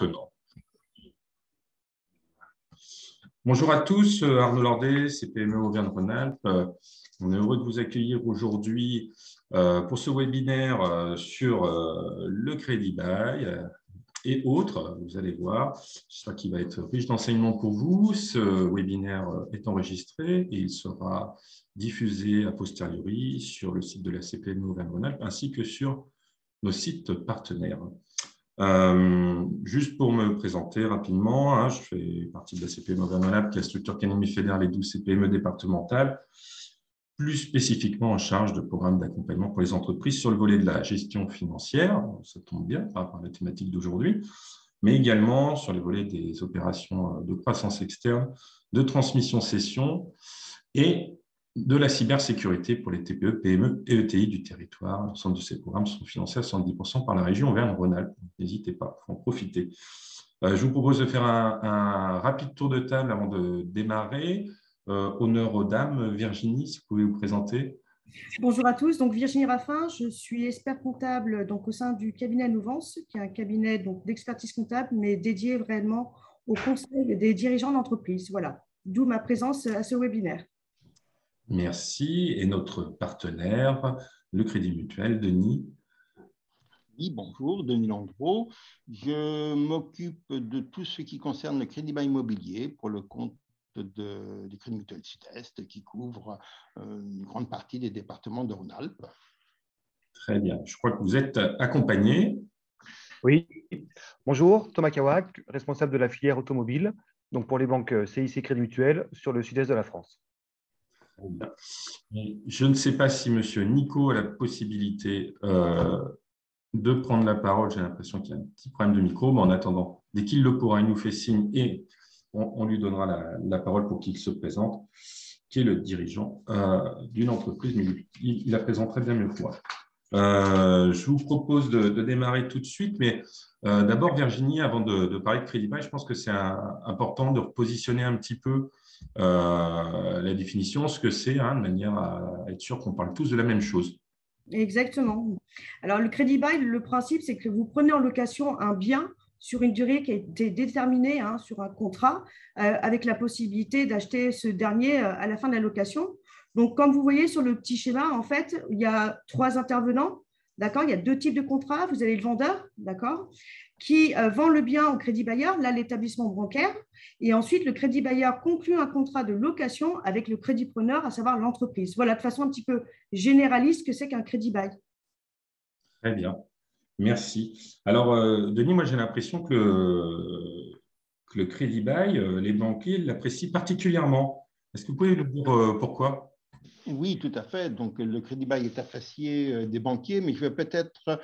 Maintenant. Bonjour à tous, Arnaud Lordet, CPME Auvergne-Rhône-Alpes. On est heureux de vous accueillir aujourd'hui pour ce webinaire sur le crédit bail et autres. Vous allez voir, j'espère qu'il va être riche d'enseignements pour vous. Ce webinaire est enregistré et il sera diffusé a posteriori sur le site de la CPME Auvergne-Rhône-Alpes ainsi que sur nos sites partenaires. Juste pour me présenter rapidement, je fais partie de la CPME Auvergne-Rhône-Alpes, qui est la structure qui anime et fédère les 12 CPME départementales, plus spécifiquement en charge de programmes d'accompagnement pour les entreprises sur le volet de la gestion financière, ça tombe bien par rapport à la thématique d'aujourd'hui, mais également sur les volets des opérations de croissance externe, de transmission-cession et de la cybersécurité pour les TPE, PME et ETI du territoire. L'ensemble de ces programmes sont financés à 70% par la région Auvergne-Rhône-Alpes. N'hésitez pas, il faut en profiter. Je vous propose de faire un rapide tour de table avant de démarrer. Honneur aux dames. Virginie, si vous pouvez vous présenter. Bonjour à tous, donc Virginie Raffin, je suis expert comptable au sein du cabinet Nouvance, qui est un cabinet d'expertise comptable, mais dédié réellement au conseil des dirigeants d'entreprise. Voilà, d'où ma présence à ce webinaire. Merci. Et notre partenaire, le Crédit Mutuel, Denis. Oui, bonjour, Denis Landreau. Je m'occupe de tout ce qui concerne le crédit bail immobilier pour le compte du Crédit Mutuel Sud-Est, qui couvre une grande partie des départements de Rhône-Alpes. Très bien. Je crois que vous êtes accompagné. Oui, bonjour, Thomas Kawak, responsable de la filière automobile, donc pour les banques CIC Crédit Mutuel sur le sud-est de la France. Je ne sais pas si M. Nico a la possibilité de prendre la parole. J'ai l'impression qu'il y a un petit problème de micro, mais en attendant, dès qu'il le pourra, il nous fait signe et on lui donnera la parole pour qu'il se présente, qui est le dirigeant d'une entreprise, mais il la présenterait bien mieux que moi. Je vous propose de démarrer tout de suite, mais d'abord, Virginie, avant de parler de crédit bail, je pense que c'est important de repositionner un petit peu la définition, ce que c'est, de manière à être sûr qu'on parle tous de la même chose. Exactement. Alors, le crédit bail, le principe, c'est que vous prenez en location un bien sur une durée qui a été déterminée sur un contrat, avec la possibilité d'acheter ce dernier à la fin de la location. Donc, comme vous voyez sur le petit schéma, en fait, il y a 3 intervenants. D'accord, il y a 2 types de contrats. Vous avez le vendeur, d'accord, qui vend le bien au crédit bailleur, là, l'établissement bancaire. Et ensuite, le crédit bailleur conclut un contrat de location avec le crédit preneur, à savoir l'entreprise. Voilà, de façon un petit peu généraliste, que c'est qu'un crédit bail. Très bien, merci. Alors, Denis, moi, j'ai l'impression que le crédit bail, les banquiers l'apprécient particulièrement. Est-ce que vous pouvez nous dire pourquoi ? Oui, tout à fait. Donc, le crédit bail est apprécié des banquiers, mais je vais peut-être,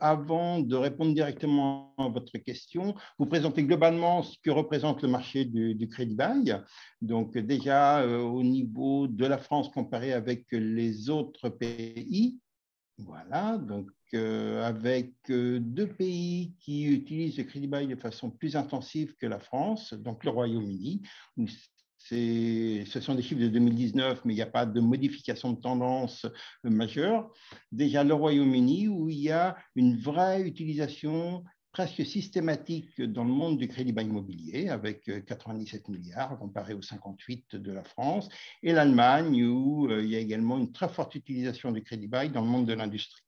avant de répondre directement à votre question, vous présenter globalement ce que représente le marché du crédit bail. Donc, déjà, au niveau de la France comparé avec les autres pays, voilà, donc avec 2 pays qui utilisent le crédit bail de façon plus intensive que la France, donc le Royaume-Uni, où ce sont des chiffres de 2019, mais il n'y a pas de modification de tendance majeure. Déjà, le Royaume-Uni, où il y a une vraie utilisation presque systématique dans le monde du crédit bail immobilier, avec 97 milliards comparé aux 58 de la France, et l'Allemagne, où il y a également une très forte utilisation du crédit bail dans le monde de l'industrie.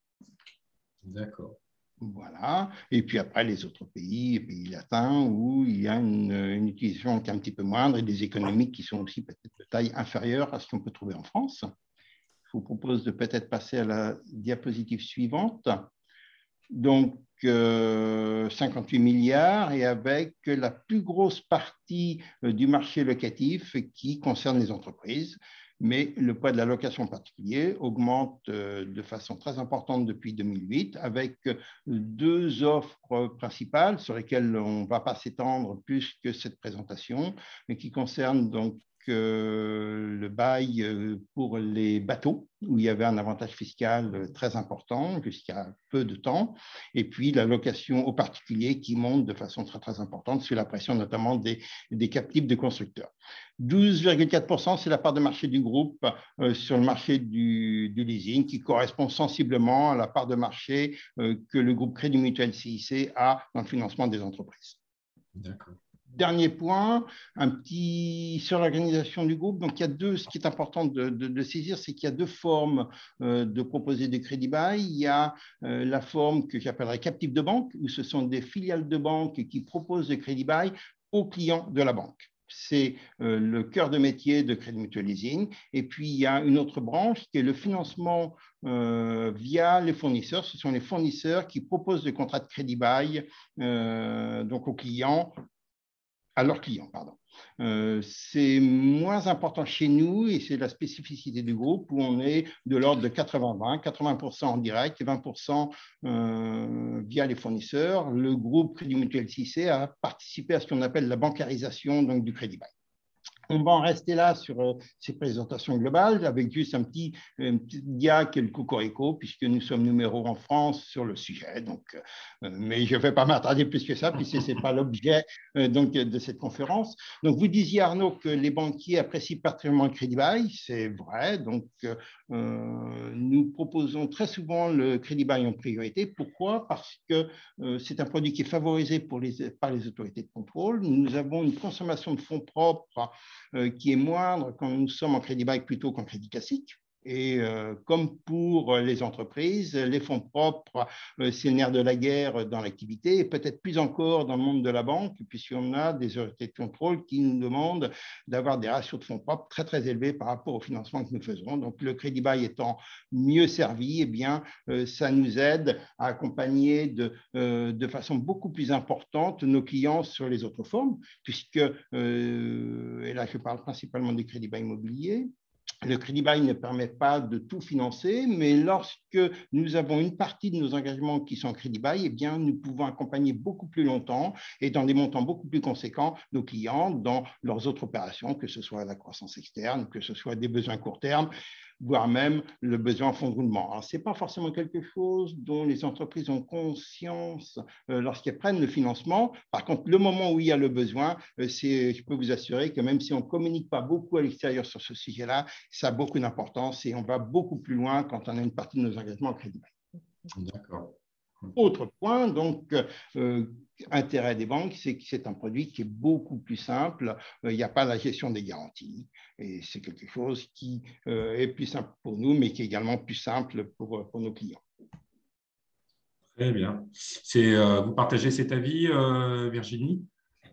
D'accord. Voilà. Et puis après, les autres pays, les pays latins, où il y a une utilisation qui est un petit peu moindre et des économies qui sont aussi peut-être de taille inférieure à ce qu'on peut trouver en France. Je vous propose de peut-être passer à la diapositive suivante. Donc, 58 milliards et avec la plus grosse partie du marché locatif qui concerne les entreprises. Mais le poids de la location en particulier augmente de façon très importante depuis 2008 avec 2 offres principales sur lesquelles on ne va pas s'étendre plus que cette présentation, mais qui concernent donc le bail pour les bateaux, où il y avait un avantage fiscal très important jusqu'à peu de temps, et puis la location aux particuliers qui monte de façon très, très importante sous la pression notamment des captifs de constructeurs. 12,4%, c'est la part de marché du groupe sur le marché du leasing, qui correspond sensiblement à la part de marché que le groupe Crédit Mutuel CIC a dans le financement des entreprises. D'accord. Dernier point, un petit sur l'organisation du groupe. Donc, il y a deux, ce qui est important de saisir, c'est qu'il y a deux formes de proposer des crédits bail. Il y a la forme que j'appellerais captive de banque, où ce sont des filiales de banque qui proposent des crédits bail aux clients de la banque. C'est le cœur de métier de Crédit Mutuel Leasing. Et puis, il y a une autre branche qui est le financement via les fournisseurs. Ce sont les fournisseurs qui proposent des contrats de crédit bail donc aux clients, à leurs clients, pardon. C'est moins important chez nous et c'est la spécificité du groupe où on est de l'ordre de 80-20, 80% en direct et 20% via les fournisseurs. Le groupe Crédit Mutuel CIC a participé à ce qu'on appelle la bancarisation donc, du crédit bail. On va en rester là sur ces présentations globales avec juste un petit dia qui est le cocorico puisque nous sommes numéro en France sur le sujet. Donc, mais je ne vais pas m'attarder plus que ça puisque ce n'est pas l'objet donc, de cette conférence. Donc, vous disiez, Arnaud, que les banquiers apprécient particulièrement le crédit bail. C'est vrai. Donc, nous proposons très souvent le crédit bail en priorité. Pourquoi? Parce que c'est un produit qui est favorisé par les autorités de contrôle. Nous avons une consommation de fonds propres qui est moindre quand nous sommes en crédit bail plutôt qu'en crédit classique. Et comme pour les entreprises, les fonds propres, c'est le nerf de la guerre dans l'activité et peut-être plus encore dans le monde de la banque, puisqu'on a des autorités de contrôle qui nous demandent d'avoir des ratios de fonds propres très, très élevés par rapport au financement que nous faisons. Donc, le crédit bail étant mieux servi, eh bien, ça nous aide à accompagner de façon beaucoup plus importante nos clients sur les autres formes, puisque, et là, je parle principalement du crédit bail immobilier. Le crédit bail ne permet pas de tout financer, mais lorsque nous avons une partie de nos engagements qui sont en crédit bail, eh bien, nous pouvons accompagner beaucoup plus longtemps et dans des montants beaucoup plus conséquents nos clients dans leurs autres opérations, que ce soit la croissance externe, que ce soit des besoins court terme, voire même le besoin en fonds de roulement. Alors, ce n'est pas forcément quelque chose dont les entreprises ont conscience lorsqu'elles prennent le financement. Par contre, le moment où il y a le besoin, je peux vous assurer que même si on ne communique pas beaucoup à l'extérieur sur ce sujet-là, ça a beaucoup d'importance et on va beaucoup plus loin quand on a une partie de nos engagements en crédit bail. D'accord. Autre point, donc, intérêt des banques, c'est que c'est un produit qui est beaucoup plus simple. Il n'y a pas la gestion des garanties et c'est quelque chose qui est plus simple pour nous, mais qui est également plus simple pour nos clients. Très bien. Vous partagez cet avis, Virginie?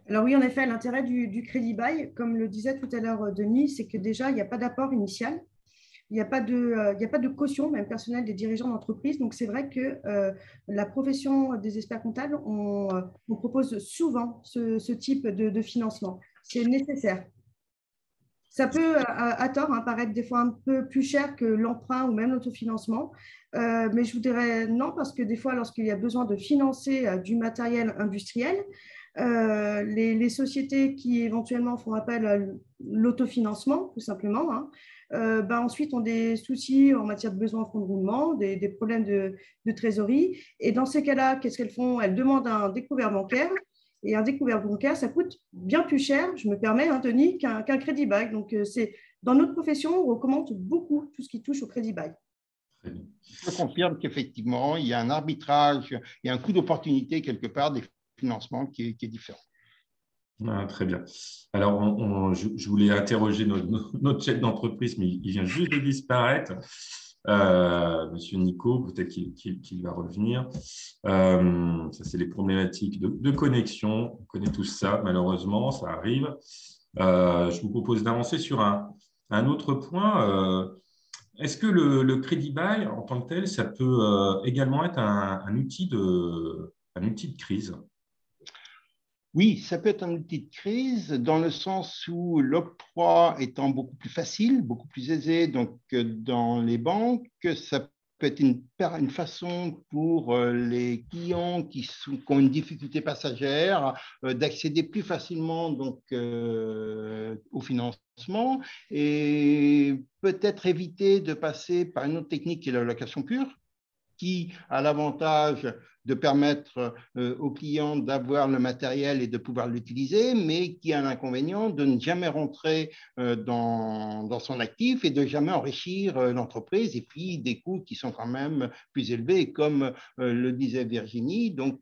Alors oui, en effet, l'intérêt du crédit bail, comme le disait tout à l'heure Denis, c'est que déjà, il n'y a pas d'apport initial. Il n'y a pas de caution, même personnelle, des dirigeants d'entreprise. Donc, c'est vrai que la profession des experts comptables, on propose souvent ce type de financement. C'est nécessaire. Ça peut, à tort, paraître des fois un peu plus cher que l'emprunt ou même l'autofinancement. Mais je vous dirais non, parce que des fois, lorsqu'il y a besoin de financer du matériel industriel, les sociétés qui éventuellement font appel à l'autofinancement, tout simplement, ensuite ont des soucis en matière de besoin en fonds de roulement, des problèmes de trésorerie. Et dans ces cas-là, qu'est-ce qu'elles font? Elles demandent un découvert bancaire. Et un découvert bancaire, ça coûte bien plus cher, je me permets, Denis, qu'un crédit bail. Donc, dans notre profession, on recommande beaucoup tout ce qui touche au crédit bail. Je confirme qu'effectivement, il y a un arbitrage, il y a un coût d'opportunité quelque part des financements qui est différent. Ah, très bien. Alors, je voulais interroger notre chef d'entreprise, mais il vient juste de disparaître. Monsieur Nico, peut-être qu'il va revenir. Ça, c'est les problématiques de connexion. On connaît tous ça, malheureusement, ça arrive. Je vous propose d'avancer sur un autre point. Est-ce que le crédit bail, en tant que tel, ça peut également être un outil de crise? Oui, ça peut être un outil de crise dans le sens où l'octroi étant beaucoup plus facile, beaucoup plus aisé donc, dans les banques, ça peut être une façon pour les clients qui ont une difficulté passagère d'accéder plus facilement donc, au financement et peut-être éviter de passer par une autre technique qui est la location pure. qui a l'avantage de permettre aux clients d'avoir le matériel et de pouvoir l'utiliser, mais qui a l'inconvénient de ne jamais rentrer dans son actif et de jamais enrichir l'entreprise, et puis des coûts qui sont quand même plus élevés. Comme le disait Virginie, donc,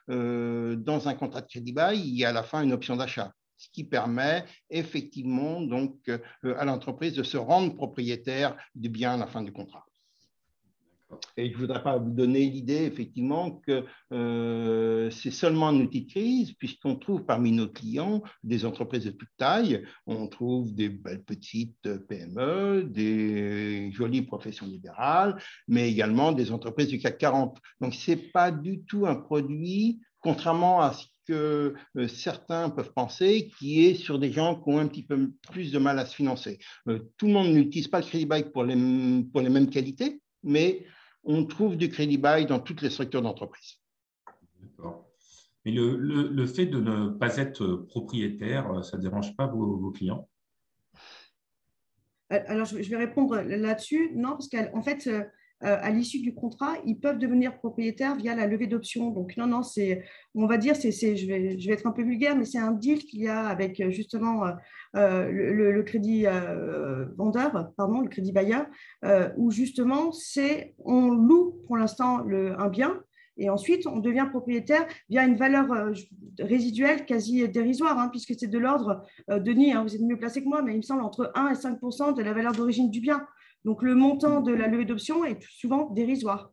dans un contrat de crédit bail, il y a à la fin une option d'achat, ce qui permet effectivement donc, à l'entreprise de se rendre propriétaire du bien à la fin du contrat. Et je ne voudrais pas vous donner l'idée, effectivement, que c'est seulement un outil de crise, puisqu'on trouve parmi nos clients des entreprises de toute taille. On trouve des belles petites PME, des jolies professions libérales, mais également des entreprises du CAC 40. Donc, ce n'est pas du tout un produit, contrairement à ce que certains peuvent penser, qui est sur des gens qui ont un petit peu plus de mal à se financer. Tout le monde n'utilise pas le crédit bail pour les mêmes qualités, mais on trouve du crédit bail dans toutes les structures d'entreprise. D'accord. Mais le fait de ne pas être propriétaire, ça ne dérange pas vos clients? Alors, je vais répondre là-dessus. Non, parce qu'en fait, à l'issue du contrat, ils peuvent devenir propriétaires via la levée d'options. Donc, non, on va dire, je vais être un peu vulgaire, mais c'est un deal qu'il y a avec justement le crédit vendeur, pardon, le crédit bailleur, où justement, on loue pour l'instant un bien. Et ensuite, on devient propriétaire via une valeur résiduelle quasi dérisoire, hein, puisque c'est de l'ordre, Denis, hein, vous êtes mieux placé que moi, mais il me semble entre 1 et 5% de la valeur d'origine du bien. Donc, le montant de la levée d'option est souvent dérisoire.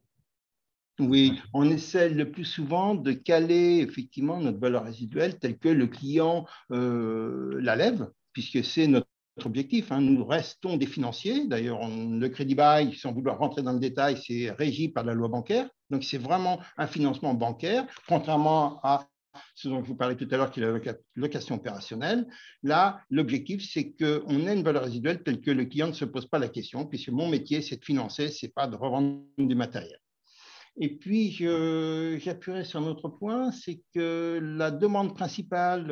Oui, on essaie le plus souvent de caler effectivement notre valeur résiduelle telle que le client la lève, puisque c'est notre objectif. Hein. Nous restons des financiers. D'ailleurs, le crédit bail, sans vouloir rentrer dans le détail, c'est régi par la loi bancaire. Donc, c'est vraiment un financement bancaire, contrairement à ce dont je vous parlais tout à l'heure, qui est la location opérationnelle. Là, l'objectif, c'est qu'on ait une valeur résiduelle telle que le client ne se pose pas la question, puisque mon métier, c'est de financer, ce n'est pas de revendre du matériel. Et puis, j'appuierai sur un autre point, c'est que la demande principale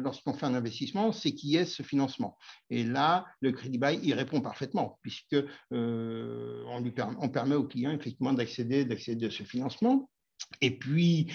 lorsqu'on fait un investissement, c'est qu'il y ait ce financement. Et là, le crédit bail y répond parfaitement, puisque on permet au client effectivement d'accéder à ce financement. Et puis,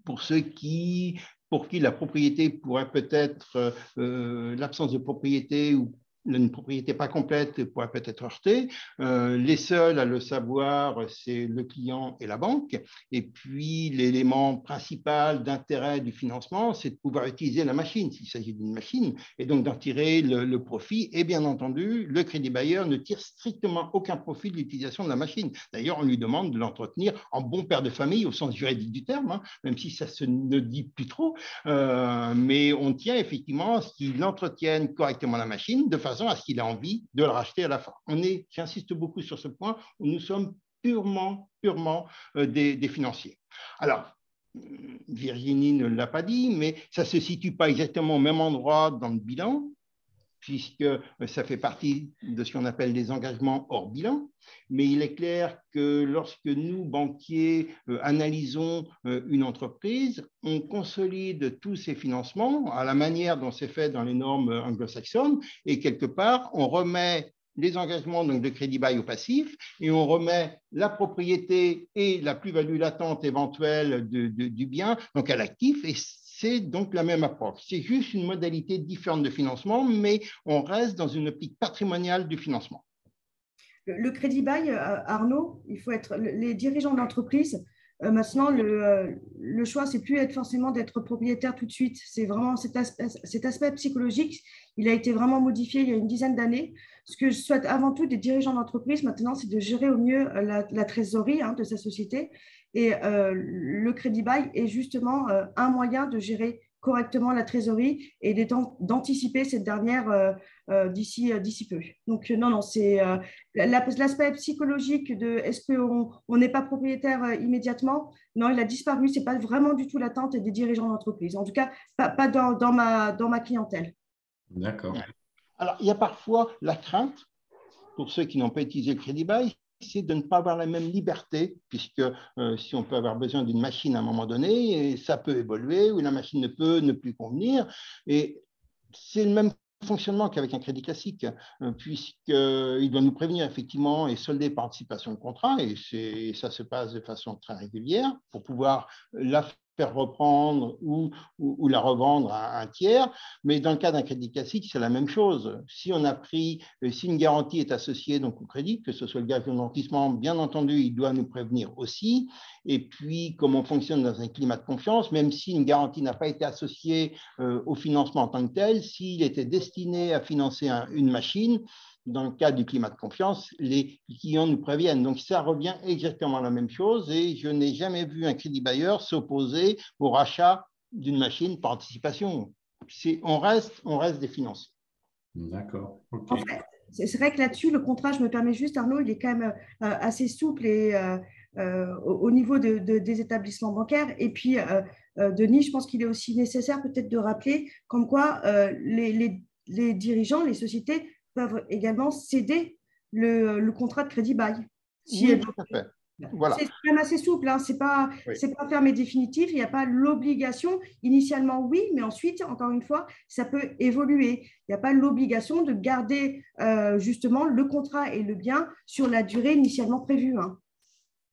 pour qui la propriété pourrait peut-être, l'absence de propriété ou une propriété pas complète pourrait peut-être heurter. Les seuls à le savoir, c'est le client et la banque. Et puis, l'élément principal d'intérêt du financement, c'est de pouvoir utiliser la machine, s'il s'agit d'une machine, et donc d'en tirer le profit. Et bien entendu, le crédit bailleur ne tire strictement aucun profit de l'utilisation de la machine. D'ailleurs, on lui demande de l'entretenir en bon père de famille, au sens juridique du terme, hein, même si ça se ne dit plus trop. Mais on tient effectivement à ce qu'il entretienne correctement la machine, de façon à ce qu'il ait envie de le racheter à la fin. J'insiste beaucoup sur ce point, nous sommes purement des financiers. Alors, Virginie ne l'a pas dit, mais ça ne se situe pas exactement au même endroit dans le bilan, puisque ça fait partie de ce qu'on appelle les engagements hors bilan. Mais il est clair que lorsque nous, banquiers, analysons une entreprise, on consolide tous ces financements à la manière dont c'est fait dans les normes anglo-saxonnes, et quelque part, on remet les engagements donc, de crédit bail au passif, et on remet la propriété et la plus-value latente éventuelle du bien donc à l'actif, et c'est donc la même approche. C'est juste une modalité différente de financement, mais on reste dans une optique patrimoniale du financement. Le crédit bail, Arnaud, il faut être les dirigeants d'entreprise. Maintenant, le choix, c'est plus forcément d'être propriétaire tout de suite. C'est vraiment cet aspect psychologique. Il a été vraiment modifié il y a une dizaine d'années. Ce que je souhaite avant tout des dirigeants d'entreprise maintenant, c'est de gérer au mieux la trésorerie de sa société. Et le crédit bail est justement un moyen de gérer correctement la trésorerie et d'anticiper cette dernière d'ici peu. Donc, non, c'est l'aspect psychologique de est-ce qu'on n'est pas propriétaire immédiatement? Non, il a disparu. Ce n'est pas vraiment du tout l'attente des dirigeants d'entreprise. En tout cas, pas dans ma clientèle. D'accord. Alors, il y a parfois la crainte, pour ceux qui n'ont pas utilisé le crédit bail, c'est de ne pas avoir la même liberté, puisque si on peut avoir besoin d'une machine à un moment donné, ça peut évoluer, ou la machine ne peut ne plus convenir. Et c'est le même fonctionnement qu'avec un crédit classique, puisqu'il doit nous prévenir effectivement et solder par anticipation le contrat, et ça se passe de façon très régulière pour pouvoir la faire reprendre ou la revendre à un tiers. Mais dans le cas d'un crédit classique, c'est la même chose. Si une garantie est associée donc au crédit, que ce soit le gage de l'amortissement, bien entendu, il doit nous prévenir aussi. Et puis, comme on fonctionne dans un climat de confiance, même si une garantie n'a pas été associée au financement en tant que tel, s'il était destiné à financer une machine, dans le cadre du climat de confiance, les clients nous préviennent. Donc, ça revient exactement à la même chose et je n'ai jamais vu un crédit bailleur s'opposer au rachat d'une machine par anticipation. On reste des financiers. D'accord. OK. En fait, c'est vrai que là-dessus, le contrat, je me permets juste, Arnaud, il est quand même assez souple et au niveau des établissements bancaires. Et puis, Denis, je pense qu'il est aussi nécessaire peut-être de rappeler comme quoi les dirigeants, les sociétés peuvent également céder le contrat de crédit bail. Oui, tout à fait. Voilà. C'est quand même assez souple, hein. C'est pas fermé définitif, il n'y a pas l'obligation. Initialement, oui, mais ensuite, encore une fois, ça peut évoluer. Il n'y a pas l'obligation de garder justement le contrat et le bien sur la durée initialement prévue, hein.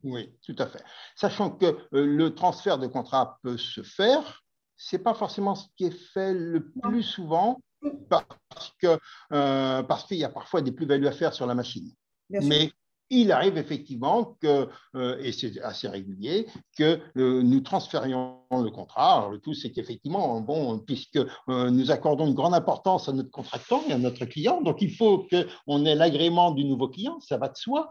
Oui, tout à fait. Sachant que le transfert de contrat peut se faire, ce n'est pas forcément ce qui est fait le plus souvent parce qu'il y a parfois des plus-values à faire sur la machine. Mais il arrive effectivement que, et c'est assez régulier, que nous transférions le contrat. Alors, le tout, c'est qu'effectivement, bon, puisque nous accordons une grande importance à notre contractant et à notre client, donc il faut qu'on ait l'agrément du nouveau client, ça va de soi.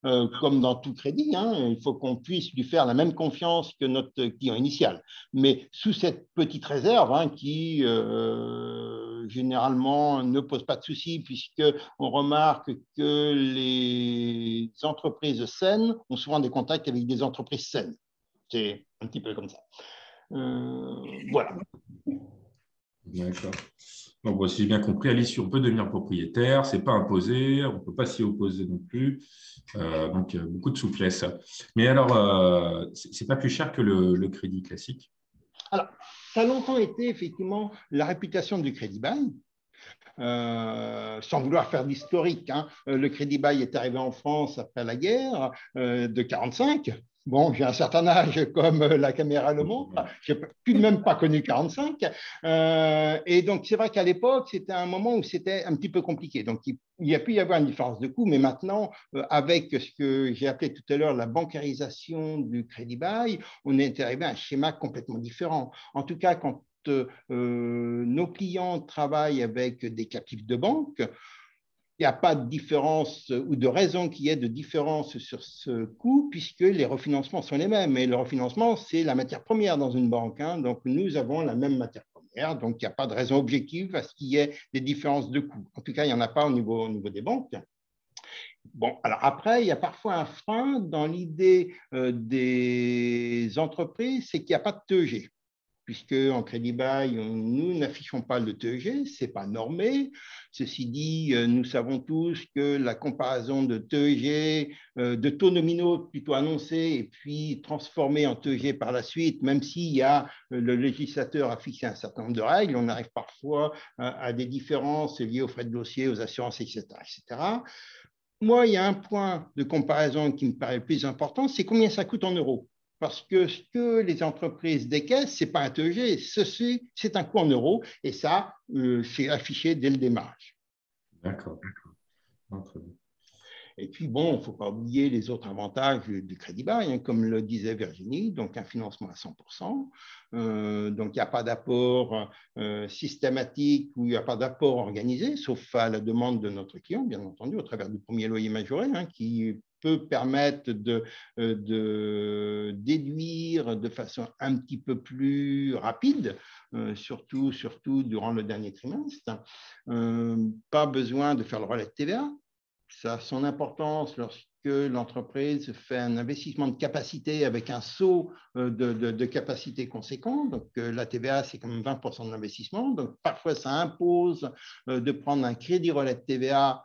Comme dans tout crédit, hein, il faut qu'on puisse lui faire la même confiance que notre client initial. Mais sous cette petite réserve hein, qui généralement ne pose pas de souci puisqu'on remarque que les entreprises saines ont souvent des contacts avec des entreprises saines. C'est un petit peu comme ça. Voilà. D'accord. Donc, si j'ai bien compris, à l'issue, on peut devenir propriétaire, ce n'est pas imposé, on ne peut pas s'y opposer non plus. Donc, beaucoup de souplesse. Mais alors, ce n'est pas plus cher que le crédit classique? Alors, ça a longtemps été effectivement la réputation du crédit bail. Sans vouloir faire d'historique, hein, le crédit bail est arrivé en France après la guerre de 1945. Bon, j'ai un certain âge comme la caméra le montre, je n'ai tout de même pas connu 45. Et donc, c'est vrai qu'à l'époque, c'était un moment où c'était un petit peu compliqué. Donc, il y a pu y avoir une différence de coût, mais maintenant, avec ce que j'ai appelé tout à l'heure la bancarisation du crédit bail, on est arrivé à un schéma complètement différent. En tout cas, quand nos clients travaillent avec des captifs de banque, il n'y a pas de différence ou de raison qu'il y ait de différence sur ce coût puisque les refinancements sont les mêmes. Et le refinancement, c'est la matière première dans une banque, hein. Donc, nous avons la même matière première. Donc, il n'y a pas de raison objective à ce qu'il y ait des différences de coûts. En tout cas, il n'y en a pas au niveau des banques. Bon, alors après, il y a parfois un frein dans l'idée des entreprises, c'est qu'il n'y a pas de TEG. Puisque en crédit bail, nous n'affichons pas le TEG, ce n'est pas normé. Ceci dit, nous savons tous que la comparaison de TEG, de taux nominaux plutôt annoncés et puis transformés en TEG par la suite, même s'il y a le législateur a fixé un certain nombre de règles, on arrive parfois à des différences liées aux frais de dossier, aux assurances, etc., etc. Moi, il y a un point de comparaison qui me paraît le plus important, c'est combien ça coûte en euros. Parce que ce que les entreprises décaissent, ce n'est pas un TEG, c'est un coût en euros et ça, c'est affiché dès le démarrage. D'accord. Et puis, bon, il ne faut pas oublier les autres avantages du crédit bail, hein, comme le disait Virginie, donc un financement à 100%. Donc, il n'y a pas d'apport systématique ou il n'y a pas d'apport organisé, sauf à la demande de notre client, bien entendu, au travers du premier loyer majoré, hein, qui peut permettre de déduire de façon un petit peu plus rapide, surtout durant le dernier trimestre. Pas besoin de faire le relais de TVA. Ça a son importance lorsque l'entreprise fait un investissement de capacité avec un saut de capacité conséquent. Donc, la TVA, c'est quand même 20% de l'investissement. Donc, parfois, ça impose de prendre un crédit relais de TVA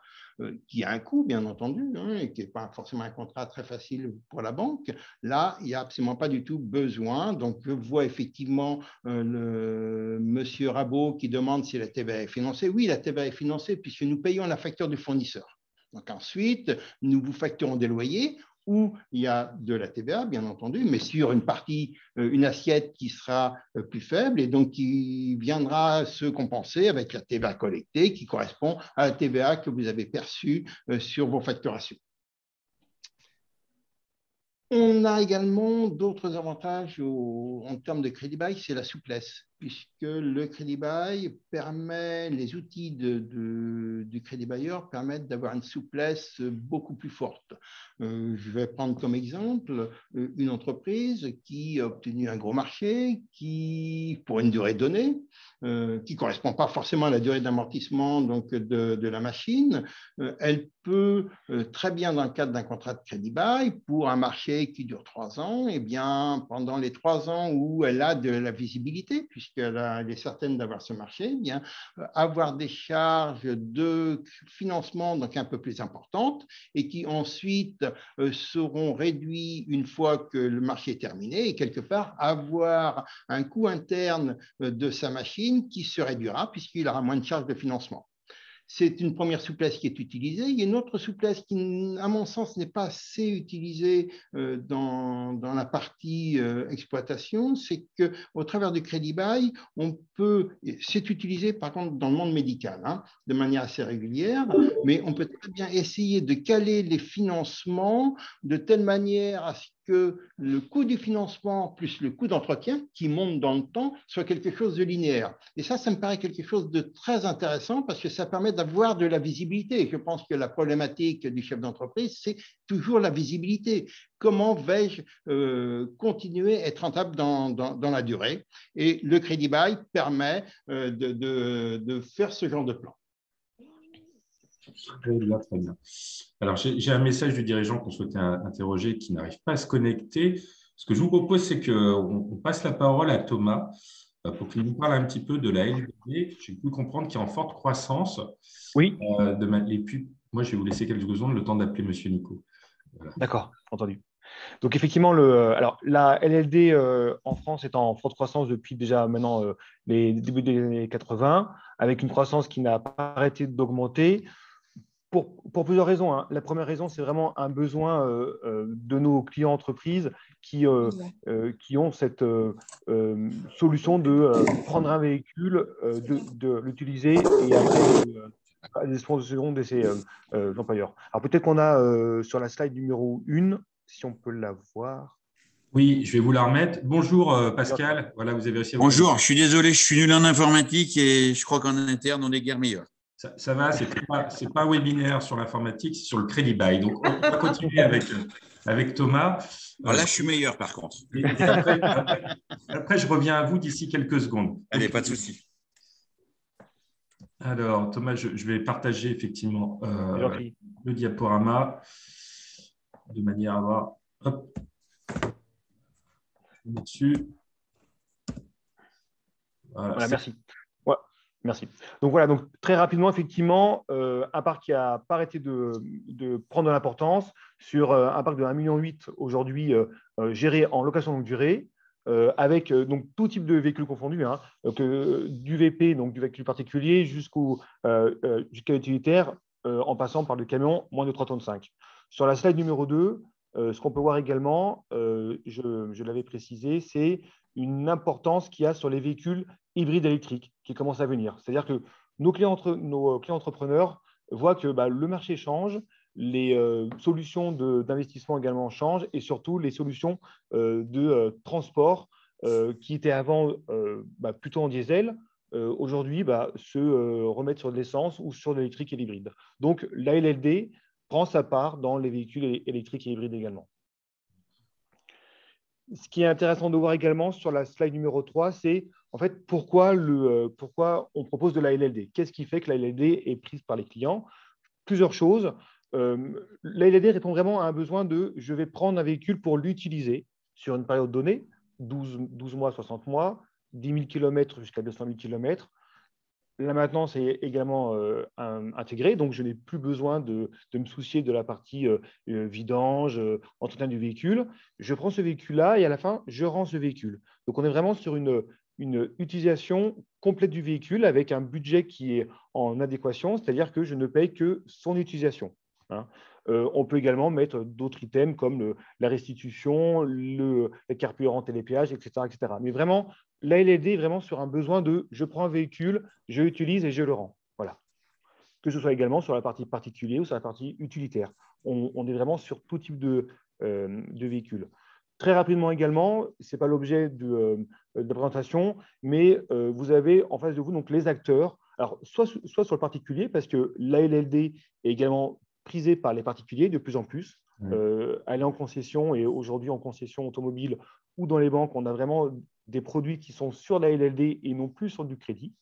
qui a un coût, bien entendu, hein, et qui n'est pas forcément un contrat très facile pour la banque. Là, il n'y a absolument pas du tout besoin. Donc, je vois effectivement le monsieur Rabot qui demande si la TVA est financée. Oui, la TVA est financée puisque nous payons la facture du fournisseur. Donc ensuite, nous vous facturons des loyers où il y a de la TVA, bien entendu, mais sur une partie, une assiette qui sera plus faible et donc qui viendra se compenser avec la TVA collectée qui correspond à la TVA que vous avez perçue sur vos facturations. On a également d'autres avantages en termes de crédit bail, c'est la souplesse, puisque le crédit bail permet, les outils du crédit bailleur permettent d'avoir une souplesse beaucoup plus forte. Je vais prendre comme exemple une entreprise qui a obtenu un gros marché, qui, pour une durée donnée, qui ne correspond pas forcément à la durée d'amortissement donc de la machine, elle peut très bien, dans le cadre d'un contrat de crédit bail, pour un marché qui dure 3 ans, et bien, pendant les 3 ans où elle a de la visibilité, puisqu'elle est certaine d'avoir ce marché, eh bien, avoir des charges de financement donc un peu plus importantes et qui ensuite seront réduites une fois que le marché est terminé et quelque part avoir un coût interne de sa machine qui se réduira puisqu'il aura moins de charges de financement. C'est une première souplesse qui est utilisée. Il y a une autre souplesse qui, à mon sens, n'est pas assez utilisée dans la partie exploitation, c'est qu'au travers du crédit bail, on peut, c'est utilisé par contre dans le monde médical, hein, de manière assez régulière, mais on peut très bien essayer de caler les financements de telle manière à ce que le coût du financement plus le coût d'entretien qui monte dans le temps soit quelque chose de linéaire. Et ça me paraît quelque chose de très intéressant parce que ça permet d'avoir de la visibilité. Et je pense que la problématique du chef d'entreprise, c'est toujours la visibilité. Comment vais-je continuer à être rentable dans la durée? Et le crédit bail permet de faire ce genre de plan. Très bien, très bien. Alors, j'ai un message du dirigeant qu'on souhaitait interroger qui n'arrive pas à se connecter. Ce que je vous propose, c'est qu'on passe la parole à Thomas pour qu'il nous parle un petit peu de la LBD. J'ai pu comprendre qu'il est en forte croissance. Oui. Et puis, moi, je vais vous laisser quelques secondes le temps d'appeler Monsieur Nico. Voilà. D'accord, entendu. Donc effectivement, alors, la LLD en France est en forte croissance depuis déjà maintenant les débuts des années 80, avec une croissance qui n'a pas arrêté d'augmenter pour plusieurs raisons, hein. La première raison, c'est vraiment un besoin de nos clients entreprises qui ont cette solution de prendre un véhicule, de l'utiliser et après à disposition de ses employeurs. Alors peut-être qu'on a sur la slide numéro 1, si on peut la voir. Oui, je vais vous la remettre. Bonjour Pascal. Voilà, vous avez réussi à vous Bonjour, connecter. je suis désolé, je suis nul en informatique et je crois qu'en interne, on est guère meilleur. Ça va, c'est pas un webinaire sur l'informatique, c'est sur le crédit bail. Donc, on va continuer avec Thomas. Alors là, je suis meilleur par contre. Et après, je reviens à vous d'ici quelques secondes. Allez, pas de souci. Alors, Thomas, je vais partager effectivement le diaporama de manière à avoir… Hop, dessus. Voilà, merci. Ouais, merci. Donc voilà, donc très rapidement, effectivement, un parc qui n'a pas arrêté de prendre de l'importance sur un parc de 1,8 million aujourd'hui géré en location longue durée, avec donc tout type de véhicules confondus, hein, du VP, donc du véhicule particulier, jusqu'à l'utilitaire, en passant par le camion moins de 3,5 tonnes. Sur la slide numéro 2, ce qu'on peut voir également, je l'avais précisé, c'est une importance qu'il y a sur les véhicules hybrides électriques qui commencent à venir. C'est-à-dire que nos clients entrepreneurs voient que le marché change, les solutions d'investissement également changent et surtout les solutions de transport qui étaient avant plutôt en diesel, aujourd'hui se remettent sur de l'essence ou sur de l'électrique et l'hybride. Donc la LLD prend sa part dans les véhicules électriques et hybrides également. Ce qui est intéressant de voir également sur la slide numéro 3, c'est en fait pourquoi on propose de la LLD. Qu'est-ce qui fait que la LLD est prise par les clients? Plusieurs choses. La LLD répond vraiment à un besoin de « je vais prendre un véhicule pour l'utiliser sur une période donnée, 12 mois, 60 mois, 10 000 km jusqu'à 200 000 km. la maintenance est également intégrée, donc je n'ai plus besoin de me soucier de la partie vidange, entretien du véhicule. Je prends ce véhicule-là et à la fin, je rends ce véhicule. Donc, on est vraiment sur une utilisation complète du véhicule avec un budget qui est en adéquation, c'est-à-dire que je ne paye que son utilisation. Hein. On peut également mettre d'autres items comme la restitution, le carburant, télépéage, etc., etc. Mais vraiment, la LLD est vraiment sur un besoin de je prends un véhicule, je l'utilise et je le rends. Voilà. Que ce soit également sur la partie particulier ou sur la partie utilitaire. On est vraiment sur tout type de véhicule. Très rapidement également, ce n'est pas l'objet de la présentation, mais vous avez en face de vous donc, les acteurs. Alors, soit sur le particulier, parce que la LLD est également prisée par les particuliers de plus en plus. Elle est en concession et aujourd'hui en concession automobile ou dans les banques, on a vraiment des produits qui sont sur la LLD et non plus sur du crédit.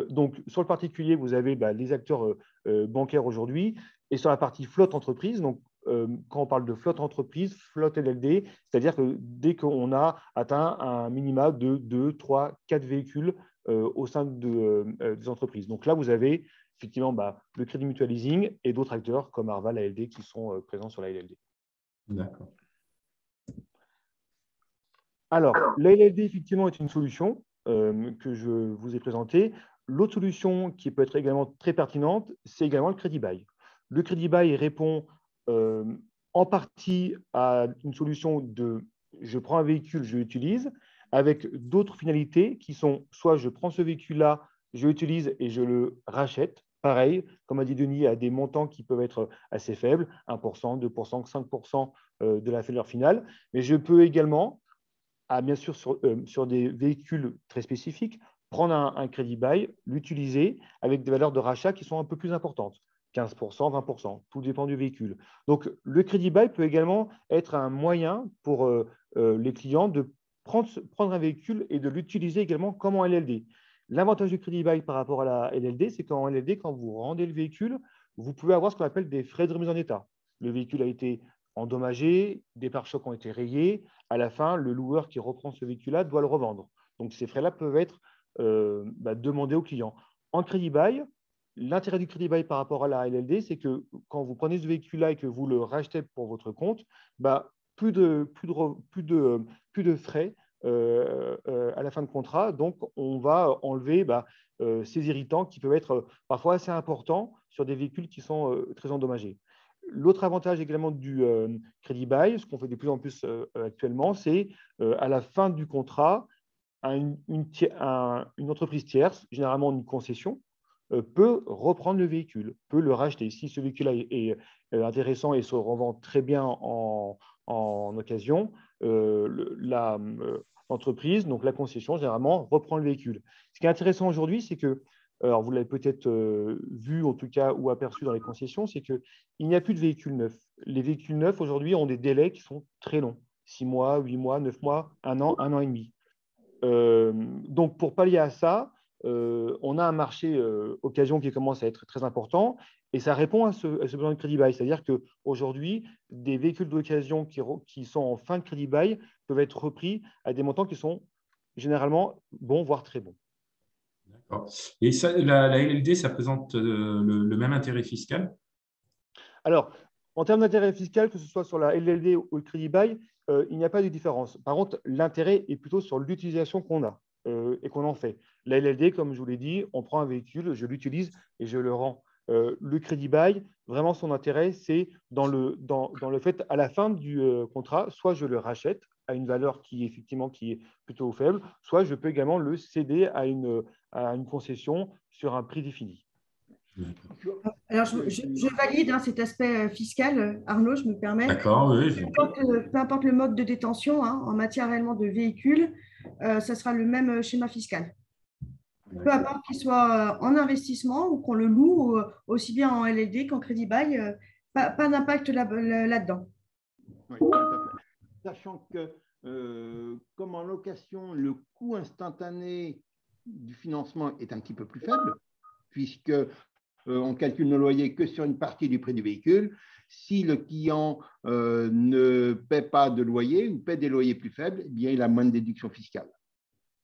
Donc, sur le particulier, vous avez les acteurs bancaires aujourd'hui. Et sur la partie flotte entreprise, donc, quand on parle de flotte entreprise, flotte LLD, c'est-à-dire que dès qu'on a atteint un minima de 2, 3, 4 véhicules au sein des entreprises. Donc là, vous avez effectivement le Crédit Mutuel Leasing et d'autres acteurs comme Arval, ALD qui sont présents sur la LLD. D'accord. Alors, la LLD, effectivement, est une solution que je vous ai présentée. L'autre solution qui peut être également très pertinente, c'est également le Crédit Bail. Le Crédit Bail répond en partie à une solution de je prends un véhicule, je l'utilise, avec d'autres finalités qui sont soit je prends ce véhicule-là, je l'utilise et je le rachète. Pareil, comme a dit Denis, à des montants qui peuvent être assez faibles, 1%, 2%, 5% de la valeur finale. Mais je peux également, bien sûr sur des véhicules très spécifiques, prendre un crédit bail, l'utiliser avec des valeurs de rachat qui sont un peu plus importantes. 15%, 20%, tout dépend du véhicule. Donc, le crédit bail peut également être un moyen pour les clients de prendre un véhicule et de l'utiliser également comme en LLD. L'avantage du crédit bail par rapport à la LLD, c'est qu'en LLD, quand vous rendez le véhicule, vous pouvez avoir ce qu'on appelle des frais de remise en état. Le véhicule a été endommagé, des pare-chocs ont été rayés. À la fin, le loueur qui reprend ce véhicule-là doit le revendre. Donc, ces frais-là peuvent être demandés au client. En crédit bail, l'intérêt du crédit bail par rapport à la LLD, c'est que quand vous prenez ce véhicule-là et que vous le rachetez pour votre compte, plus de frais à la fin de contrat. Donc, on va enlever ces irritants qui peuvent être parfois assez importants sur des véhicules qui sont très endommagés. L'autre avantage également du crédit bail, ce qu'on fait de plus en plus actuellement, c'est à la fin du contrat, une entreprise tierce, généralement une concession, peut reprendre le véhicule, peut le racheter. Si ce véhicule-là est intéressant et se revend très bien en occasion, l'entreprise, donc la concession, généralement, reprend le véhicule. Ce qui est intéressant aujourd'hui, c'est que, alors vous l'avez peut-être vu en tout cas ou aperçu dans les concessions, c'est qu'il n'y a plus de véhicules neufs. Les véhicules neufs aujourd'hui ont des délais qui sont très longs, 6 mois, 8 mois, 9 mois, 1 an et demi. Donc, pour pallier à ça, on a un marché occasion qui commence à être très important et ça répond à ce besoin de crédit bail. C'est-à-dire qu'aujourd'hui, des véhicules d'occasion qui sont en fin de crédit bail peuvent être repris à des montants qui sont généralement bons, voire très bons. D'accord. Et ça, la LLD, ça présente le même intérêt fiscal? Alors, en termes d'intérêt fiscal, que ce soit sur la LLD ou le crédit bail, il n'y a pas de différence. Par contre, l'intérêt est plutôt sur l'utilisation qu'on a et qu'on en fait. La LLD, comme je vous l'ai dit, on prend un véhicule, je l'utilise et je le rends. Le crédit bail, vraiment son intérêt, c'est dans le fait, à la fin du contrat, soit je le rachète à une valeur qui est plutôt faible, soit je peux également le céder à une concession sur un prix défini. Alors, je valide cet aspect fiscal, Arnaud, je me permets. D'accord, oui. Peu importe le mode de détention, en matière réellement de véhicule, ça sera le même schéma fiscal. Peu importe qu'il soit en investissement ou qu'on le loue, aussi bien en LLD qu'en crédit bail, pas d'impact là-dedans. Oui, tout à fait. Sachant que, comme en location, le coût instantané du financement est un petit peu plus faible, puisque on calcule nos loyers que sur une partie du prix du véhicule. Si le client ne paie pas de loyer ou paie des loyers plus faibles, eh bien, il a moins de déduction fiscale.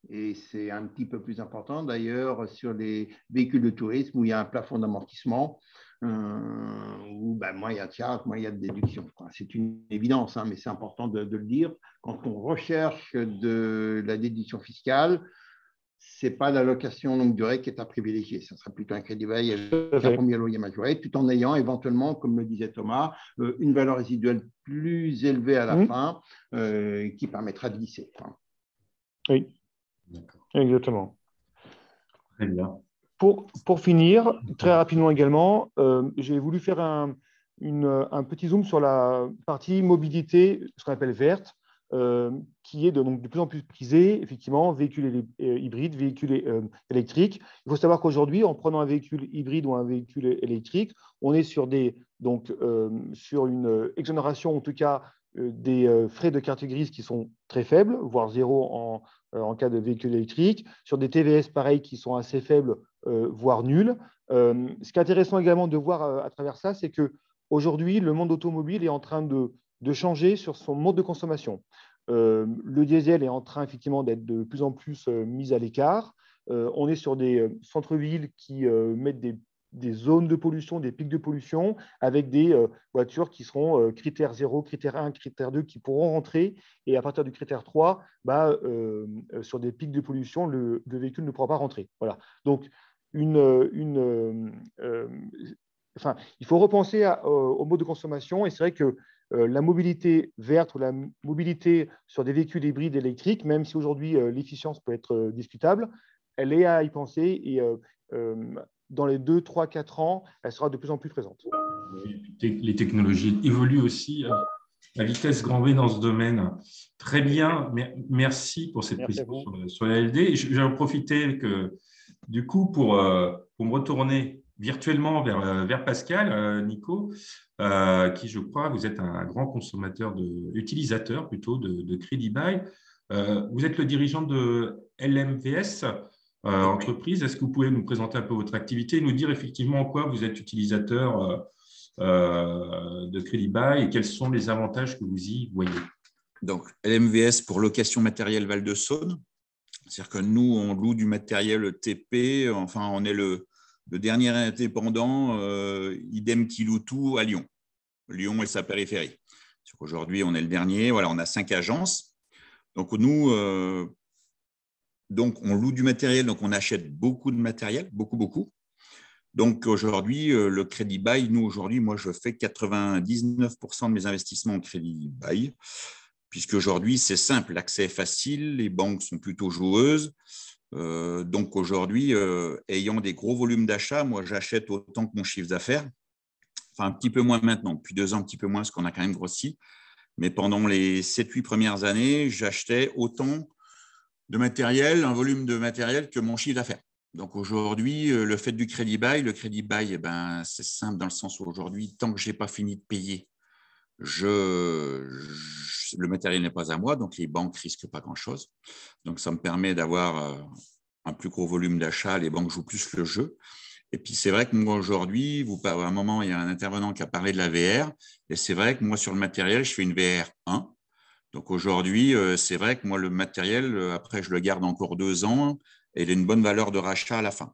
Et c'est un petit peu plus important d'ailleurs sur les véhicules de tourisme où il y a un plafond d'amortissement, où moins il y a de charges, moins il y a de déduction. C'est une évidence, hein, mais c'est important de le dire. Quand on recherche de la déduction fiscale, ce n'est pas la location longue durée qui est à privilégier. Ça sera plutôt un crédit bail avec un premier loyer majoré, tout en ayant éventuellement, comme le disait Thomas, une valeur résiduelle plus élevée à la fin qui permettra de lisser. Oui, exactement. Très bien. Pour finir, très rapidement également, j'ai voulu faire un petit zoom sur la partie mobilité, ce qu'on appelle verte, qui est de plus en plus prisée, effectivement, véhicules hybrides, véhicules électriques. Il faut savoir qu'aujourd'hui, en prenant un véhicule hybride ou un véhicule électrique, on est sur une exonération, en tout cas, des frais de carte grise qui sont très faibles, voire zéro en cas de véhicule électrique, sur des TVS pareils qui sont assez faibles, voire nuls. Ce qui est intéressant également de voir à travers ça, c'est qu'aujourd'hui, le monde automobile est en train de changer sur son mode de consommation. Le diesel est en train effectivement d'être de plus en plus mis à l'écart. On est sur des centres-villes qui mettent des zones de pollution, des pics de pollution, avec des voitures qui seront critère 0, critère 1, critère 2, qui pourront rentrer. Et à partir du critère 3, sur des pics de pollution, le véhicule ne pourra pas rentrer. Voilà. Donc, il faut repenser au mode de consommation. Et c'est vrai que la mobilité verte ou la mobilité sur des véhicules hybrides électriques, même si aujourd'hui l'efficience peut être discutable, elle est à y penser et dans les 2, 3, 4 ans, elle sera de plus en plus présente. Les technologies évoluent aussi à vitesse grand V dans ce domaine. Très bien, merci pour cette précision sur la LD. Je vais en profiter du coup pour me retourner virtuellement vers Pascal, Nico, qui, je crois, vous êtes un grand utilisateur plutôt de Credibuy. Vous êtes le dirigeant de LMVS entreprise. Est-ce que vous pouvez nous présenter un peu votre activité et nous dire effectivement en quoi vous êtes utilisateur de Credibuy et quels sont les avantages que vous y voyez? Donc, LMVS pour location matériel Val-de-Saône. C'est-à-dire que nous, on loue du matériel TP. Enfin, on est le dernier indépendant, idem qui loue tout à Lyon. Lyon et sa périphérie. Aujourd'hui, on est le dernier. Voilà, on a 5 agences. Donc, nous, on loue du matériel. Donc, on achète beaucoup de matériel, beaucoup. Donc, aujourd'hui, le crédit bail, moi, je fais 99% de mes investissements en crédit bail, puisque aujourd'hui, c'est simple, l'accès est facile, les banques sont plutôt joueuses. Donc, aujourd'hui, ayant des gros volumes d'achat, moi, j'achète autant que mon chiffre d'affaires. Enfin, un petit peu moins maintenant, depuis 2 ans, un petit peu moins, parce qu'on a quand même grossi. Mais pendant les 7-8 premières années, j'achetais autant de matériel, un volume de matériel que mon chiffre d'affaires. Donc aujourd'hui, le fait du crédit bail, c'est simple dans le sens où aujourd'hui, tant que je n'ai pas fini de payer, le matériel n'est pas à moi, donc les banques ne risquent pas grand-chose. Donc ça me permet d'avoir un plus gros volume d'achat, les banques jouent plus le jeu. Et puis c'est vrai que moi aujourd'hui, à un moment, il y a un intervenant qui a parlé de la VR, et c'est vrai que moi sur le matériel, je fais une VR 1. Donc aujourd'hui, c'est vrai que moi, le matériel, après, je le garde encore 2 ans et il a une bonne valeur de rachat à la fin.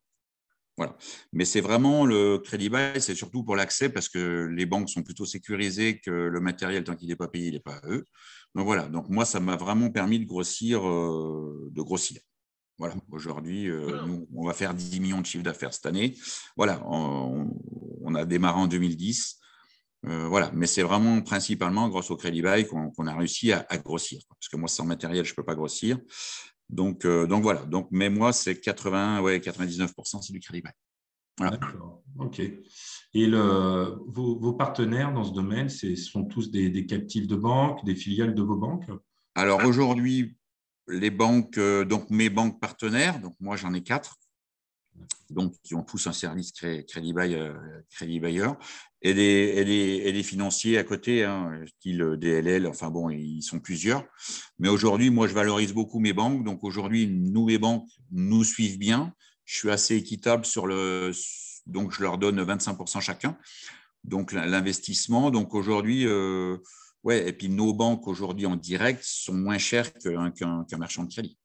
Voilà. Mais c'est vraiment le crédit bail, c'est surtout pour l'accès parce que les banques sont plutôt sécurisées que le matériel, tant qu'il n'est pas payé, il n'est pas à eux. Donc voilà. Donc moi, ça m'a vraiment permis de grossir. Voilà. Aujourd'hui, nous, on va faire 10 millions de chiffre d'affaires cette année. Voilà. On a démarré en 2010. Voilà, mais c'est vraiment principalement grâce au crédit bail qu'on a réussi à grossir. Parce que moi, sans matériel, je ne peux pas grossir. Donc voilà. Mais moi, c'est 99%, c'est du crédit bail. Voilà. D'accord, ok. Et vos partenaires dans ce domaine, sont tous des captifs de banque, des filiales de vos banques? Alors aujourd'hui, les banques, donc mes banques partenaires, donc moi j'en ai 4. Donc, qui ont tous un service crédit bailleur, et des financiers à côté, style DLL, enfin bon, ils sont plusieurs. Mais aujourd'hui, moi, je valorise beaucoup mes banques. Donc, aujourd'hui, mes banques nous suivent bien. Je suis assez équitable donc je leur donne 25% chacun. Donc, l'investissement. Donc, aujourd'hui, et puis nos banques aujourd'hui en direct sont moins chères qu'un marchand de crédit.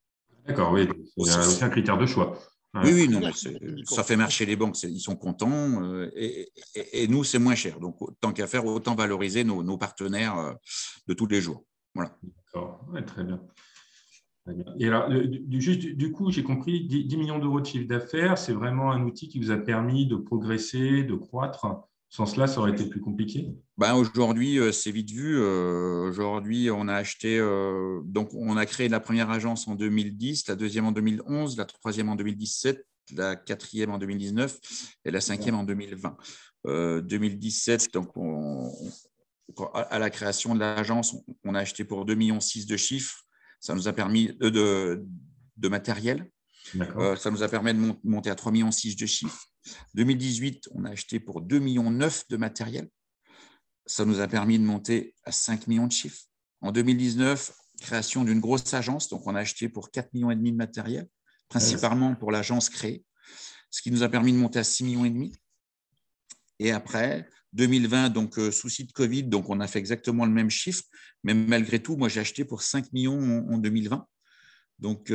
D'accord, oui, il n'y a aucun critère de choix. Oui, Ouais. oui, non, mais ça fait marcher les banques, ils sont contents et nous, c'est moins cher. Donc, tant qu'à faire, autant valoriser nos partenaires de tous les jours. Voilà. D'accord, ouais, très bien. Très bien. Et alors, du coup, j'ai compris, 10 millions d'euros de chiffre d'affaires, c'est vraiment un outil qui vous a permis de progresser, de croître. Sans cela, ça aurait été plus compliqué? Ben, aujourd'hui, c'est vite vu. Aujourd'hui, on a acheté, donc on a créé la première agence en 2010, la deuxième en 2011, la troisième en 2017, la quatrième en 2019 et la cinquième en 2020. 2017, donc à la création de l'agence, on a acheté pour 2,6 millions de chiffres. Ça nous a permis de matériel. Ça nous a permis de monter à 3,6 millions de chiffres. 2018, on a acheté pour 2,9 millions de matériel. Ça nous a permis de monter à 5 millions de chiffres. En 2019, création d'une grosse agence. Donc, on a acheté pour 4,5 millions de matériel, principalement pour l'agence créée, ce qui nous a permis de monter à 6,5 millions. Et après, 2020, donc souci de Covid, donc on a fait exactement le même chiffre. Mais malgré tout, moi, j'ai acheté pour 5 millions en 2020. Donc,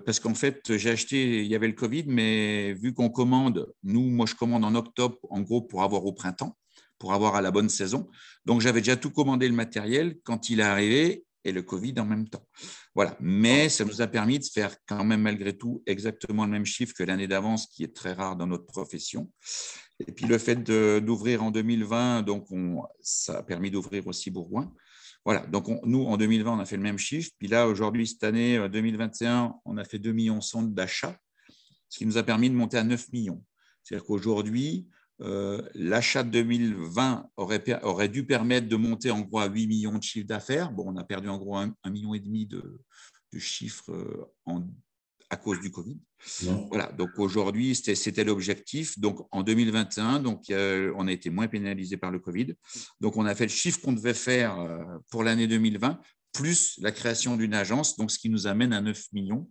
parce qu'en fait, j'ai acheté, il y avait le Covid, mais vu qu'on commande, moi, je commande en octobre, en gros, pour avoir au printemps, pour avoir à la bonne saison. Donc, j'avais déjà tout commandé le matériel quand il est arrivé et le Covid en même temps. Voilà. Mais ça nous a permis de faire quand même, malgré tout, exactement le même chiffre que l'année d'avant, ce qui est très rare dans notre profession. Et puis, le fait d'ouvrir en 2020, donc ça a permis d'ouvrir aussi Bourgoin. Voilà, donc nous, en 2020, on a fait le même chiffre. Puis là, aujourd'hui, cette année, 2021, on a fait 2,1 millions d'achats, ce qui nous a permis de monter à 9 millions. C'est-à-dire qu'aujourd'hui, l'achat de 2020 aurait dû permettre de monter en gros à 8 millions de chiffre d'affaires. Bon, on a perdu en gros 1,5 million de chiffre à cause du Covid. Voilà, donc aujourd'hui, c'était l'objectif. Donc en 2021, donc, on a été moins pénalisé par le Covid. Donc on a fait le chiffre qu'on devait faire pour l'année 2020, plus la création d'une agence, donc ce qui nous amène à 9 millions,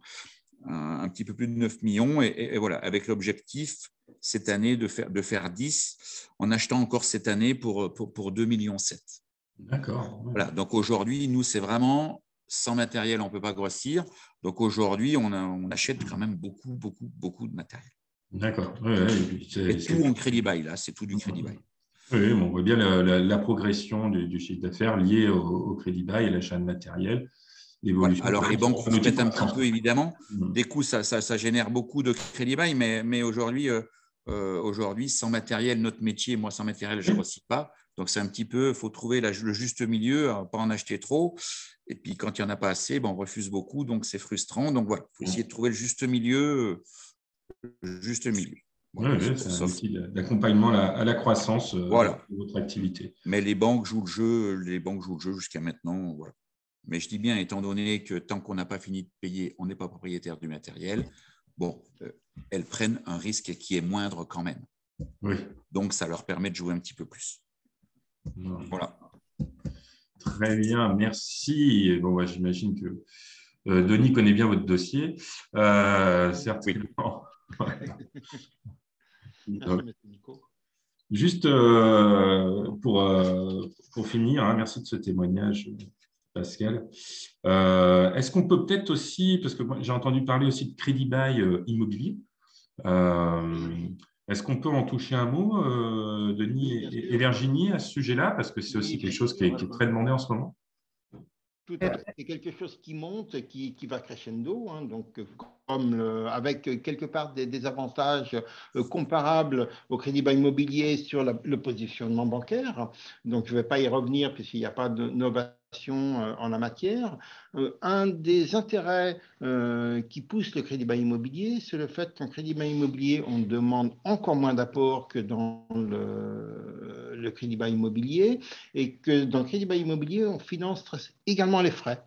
un petit peu plus de 9 millions. Et voilà, avec l'objectif cette année de faire 10, en achetant encore cette année pour 2,7 millions. D'accord. Voilà, donc aujourd'hui, nous, c'est vraiment sans matériel, on ne peut pas grossir. Donc aujourd'hui, on achète quand même beaucoup de matériel. D'accord. Et tout en crédit bail, là, c'est tout du crédit bail. Oui, on voit bien la progression du chiffre d'affaires lié au crédit bail et l'achat de matériel. Voilà. Alors, les banques vous mettent un petit peu, évidemment. Des coûts, ça génère beaucoup de crédit bail, mais aujourd'hui, sans matériel, notre métier, moi, sans matériel, je ne recycle pas. Donc, c'est un petit peu, il faut trouver le juste milieu, pas en acheter trop. Et puis, quand il n'y en a pas assez, on refuse beaucoup, donc c'est frustrant. Donc, voilà, il faut essayer de trouver le juste milieu. Voilà, oui, c'est un outil d'accompagnement à la croissance voilà. de votre activité. Mais les banques jouent le jeu jusqu'à maintenant. Voilà. Mais je dis bien, étant donné que tant qu'on n'a pas fini de payer, on n'est pas propriétaire du matériel, elles prennent un risque qui est moindre quand même. Oui. Donc, ça leur permet de jouer un petit peu plus. Voilà. Très bien, merci. Bon, j'imagine que Denis connaît bien votre dossier, certainement. Oui. Merci, M. Nico. Juste pour finir, hein, merci de ce témoignage, Pascal. Est-ce qu'on peut peut-être aussi, parce que j'ai entendu parler aussi de crédit bail immobilier, est-ce qu'on peut en toucher un mot, Denis et Virginie, à ce sujet-là, parce que c'est aussi quelque chose qui est très demandé en ce moment? Tout à fait. C'est quelque chose qui monte, qui va crescendo, hein, donc comme avec quelque part des avantages comparables au crédit bail immobilier sur le positionnement bancaire. Donc, je ne vais pas y revenir puisqu'il n'y a pas de novation en la matière. Un des intérêts qui pousse le crédit bail immobilier, c'est le fait qu'en crédit bail immobilier, on demande encore moins d'apport que dans le crédit bail immobilier, et que dans le crédit bail immobilier, on finance également les frais.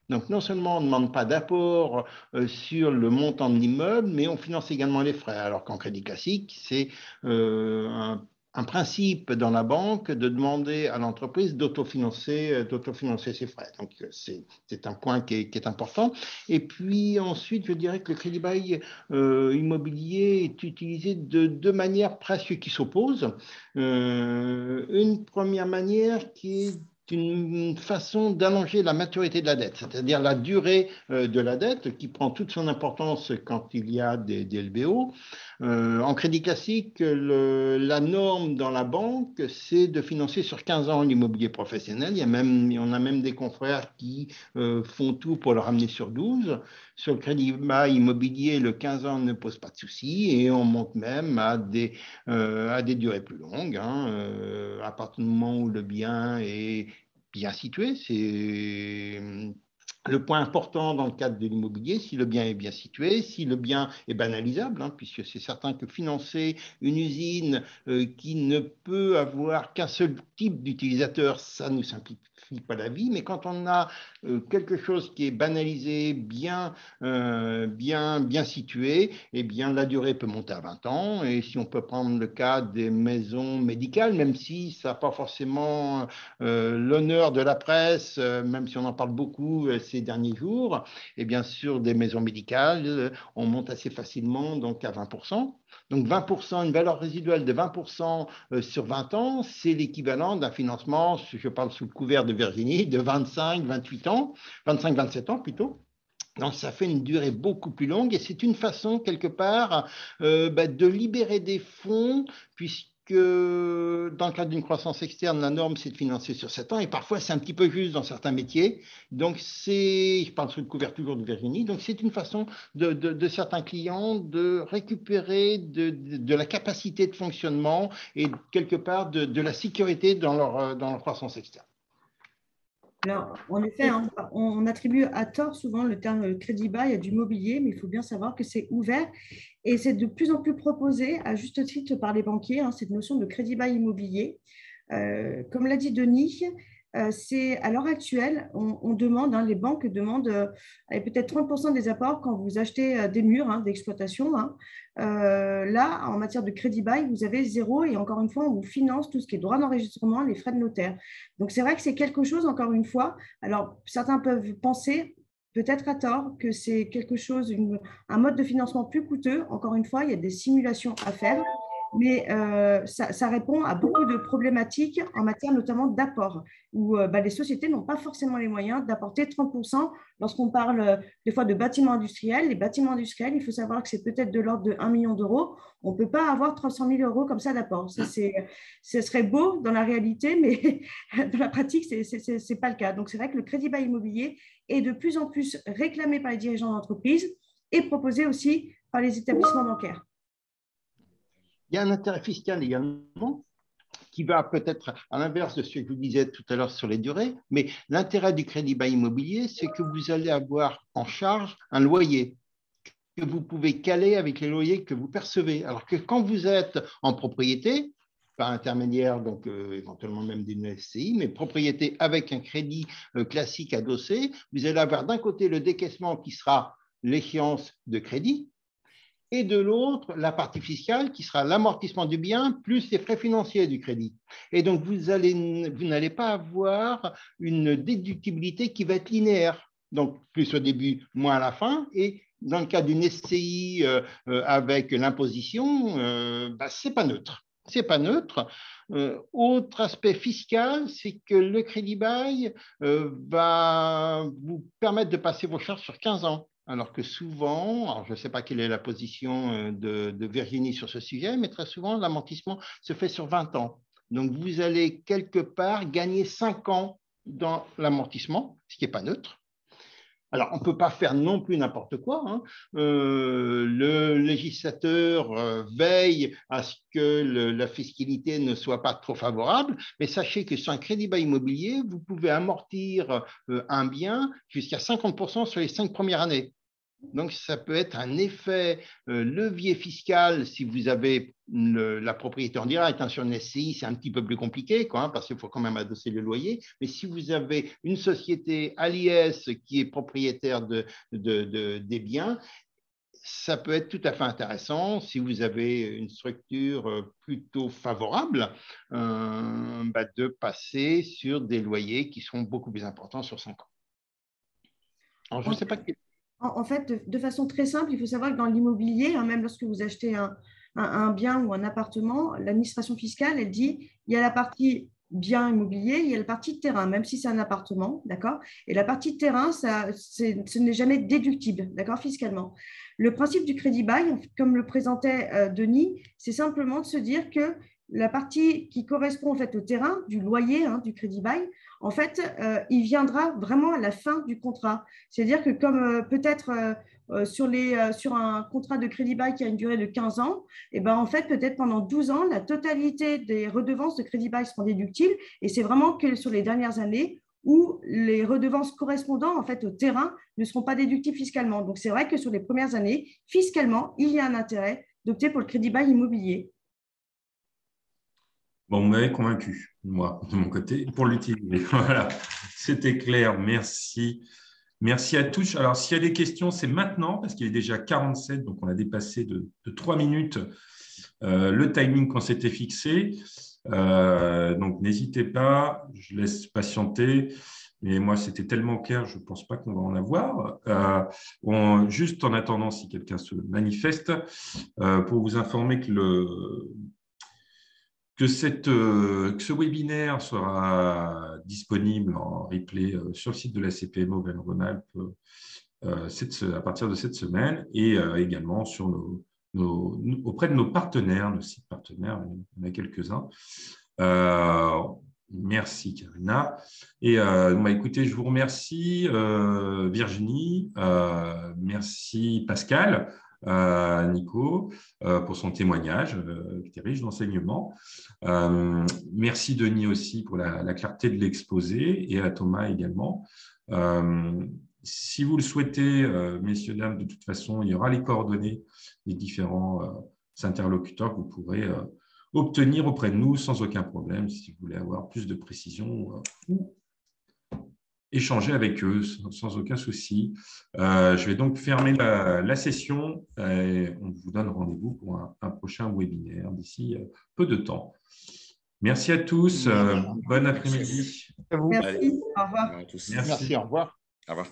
Donc, non seulement on ne demande pas d'apport sur le montant de l'immeuble, mais on finance également les frais. Alors qu'en crédit classique, c'est un principe dans la banque de demander à l'entreprise d'autofinancer ses frais. Donc, c'est un point qui est important. Et puis ensuite, je dirais que le crédit bail immobilier est utilisé de deux manières presque qui s'opposent. Une première manière qui est une façon d'allonger la maturité de la dette, c'est-à-dire la durée de la dette qui prend toute son importance quand il y a des LBO. En crédit classique, la norme dans la banque, c'est de financer sur 15 ans l'immobilier professionnel. On a même des confrères qui font tout pour le ramener sur 12. Sur le crédit bail immobilier, le 15 ans ne pose pas de souci et on monte même à des durées plus longues, à partir du moment où le bien est bien situé. C'est le point important dans le cadre de l'immobilier, si le bien est bien situé, si le bien est banalisable, puisque c'est certain que financer une usine qui ne peut avoir qu'un seul type d'utilisateur, ça ne nous simplifie pas la vie, mais quand on a quelque chose qui est banalisé, bien situé, eh bien la durée peut monter à 20 ans. Et si on peut prendre le cas des maisons médicales, même si ça n'a pas forcément l'honneur de la presse, même si on en parle beaucoup ces derniers jours, et bien sûr des maisons médicales, on monte assez facilement donc à 20%. Donc 20%, une valeur résiduelle de 20% sur 20 ans, c'est l'équivalent d'un financement, je parle sous le couvert de Virginie, de 25-27 ans plutôt. Donc, ça fait une durée beaucoup plus longue et c'est une façon, quelque part, de libérer des fonds, puisque dans le cadre d'une croissance externe, la norme, c'est de financer sur 7 ans et parfois, c'est un petit peu juste dans certains métiers. Donc, je parle sous le couvert toujours de Virginie, donc c'est une façon de certains clients de récupérer de la capacité de fonctionnement et quelque part de la sécurité dans leur croissance externe. Alors, en effet, on attribue à tort souvent le terme crédit bail à du mobilier, mais il faut bien savoir que c'est ouvert et c'est de plus en plus proposé à juste titre par les banquiers, cette notion de crédit bail immobilier. Comme l'a dit Denis, c'est à l'heure actuelle, on demande, les banques demandent peut-être 30% des apports quand vous achetez des murs d'exploitation. Là, en matière de crédit bail, vous avez 0 et encore une fois, on vous finance tout ce qui est droit d'enregistrement, les frais de notaire. Donc, c'est vrai que c'est quelque chose, encore une fois. Alors, certains peuvent penser, peut-être à tort, que c'est quelque chose, un mode de financement plus coûteux. Encore une fois, il y a des simulations à faire. Mais ça répond à beaucoup de problématiques en matière notamment d'apport, où les sociétés n'ont pas forcément les moyens d'apporter 30%. Lorsqu'on parle des fois de bâtiments industriels, les bâtiments industriels, il faut savoir que c'est peut-être de l'ordre de 1 million d'euros. On ne peut pas avoir 300 000 euros comme ça d'apport. Ce serait beau dans la réalité, mais dans la pratique, ce n'est pas le cas. Donc, c'est vrai que le crédit bail immobilier est de plus en plus réclamé par les dirigeants d'entreprise et proposé aussi par les établissements bancaires. Il y a un intérêt fiscal également qui va peut-être à l'inverse de ce que je vous disais tout à l'heure sur les durées, mais l'intérêt du crédit bail immobilier, c'est que vous allez avoir en charge un loyer que vous pouvez caler avec les loyers que vous percevez. Alors que quand vous êtes en propriété, par intermédiaire, donc éventuellement même d'une SCI, mais propriété avec un crédit classique adossé, vous allez avoir d'un côté le décaissement qui sera l'échéance de crédit, et de l'autre, la partie fiscale qui sera l'amortissement du bien plus les frais financiers du crédit. Et donc, vous n'allez pas avoir une déductibilité qui va être linéaire. Donc, plus au début, moins à la fin. Et dans le cas d'une SCI avec l'imposition, ce n'est pas neutre. C'est pas neutre. Autre aspect fiscal, c'est que le crédit bail va vous permettre de passer vos charges sur 15 ans. Alors que souvent, alors je ne sais pas quelle est la position de Virginie sur ce sujet, mais très souvent, l'amortissement se fait sur 20 ans. Donc, vous allez quelque part gagner 5 ans dans l'amortissement, ce qui n'est pas neutre. Alors, on ne peut pas faire non plus n'importe quoi. Le législateur veille à ce que la fiscalité ne soit pas trop favorable, mais sachez que sur un crédit bail immobilier, vous pouvez amortir un bien jusqu'à 50% sur les 5 premières années. Donc, ça peut être un effet levier fiscal si vous avez la propriété en direct. Sur une SCI, c'est un petit peu plus compliqué parce qu'il faut quand même adosser le loyer. Mais si vous avez une société à l'IS qui est propriétaire des biens, ça peut être tout à fait intéressant si vous avez une structure plutôt favorable de passer sur des loyers qui sont beaucoup plus importants sur 5 ans. Alors, je ne sais pas quel... En fait, de façon très simple, il faut savoir que dans l'immobilier, même lorsque vous achetez un bien ou un appartement, l'administration fiscale, elle dit il y a la partie bien immobilier, il y a la partie de terrain, même si c'est un appartement, d'accord? Et la partie de terrain, ce n'est jamais déductible, d'accord, fiscalement. Le principe du crédit bail, comme le présentait Denis, c'est simplement de se dire que la partie qui correspond en fait au terrain, du loyer, du crédit bail, en fait, il viendra vraiment à la fin du contrat. C'est-à-dire que comme peut-être sur un contrat de crédit bail qui a une durée de 15 ans, et ben, en fait, peut-être pendant 12 ans, la totalité des redevances de crédit bail seront déductibles. Et c'est vraiment que sur les dernières années où les redevances correspondant en fait au terrain ne seront pas déductibles fiscalement. Donc, c'est vrai que sur les premières années, fiscalement, il y a un intérêt d'opter pour le crédit bail immobilier. Bon, vous m'avez convaincu, moi, de mon côté, pour l'utiliser. Voilà, c'était clair. Merci. Merci à tous. Alors, s'il y a des questions, c'est maintenant, parce qu'il est déjà 47, donc on a dépassé de 3 minutes le timing qu'on s'était fixé. Donc, n'hésitez pas, je laisse patienter. Mais moi, c'était tellement clair, je ne pense pas qu'on va en avoir. Juste en attendant, si quelqu'un se manifeste, pour vous informer que ce webinaire sera disponible en replay sur le site de la CPME Auvergne-Rhône-Alpes à partir de cette semaine et également sur auprès de nos partenaires, nos sites partenaires, il y en a quelques-uns. Merci Karina. Et écoutez, je vous remercie Virginie, merci Pascal. Nico, pour son témoignage qui était riche d'enseignements. Merci Denis aussi pour la clarté de l'exposé et à Thomas également. Si vous le souhaitez, messieurs, dames, de toute façon, il y aura les coordonnées des différents interlocuteurs que vous pourrez obtenir auprès de nous sans aucun problème si vous voulez avoir plus de précision ou échanger avec eux sans aucun souci. Je vais donc fermer la session et on vous donne rendez-vous pour un prochain webinaire d'ici peu de temps. Merci à tous. Bon après-midi. Merci. Au revoir. À tous. Merci, au revoir. Au revoir.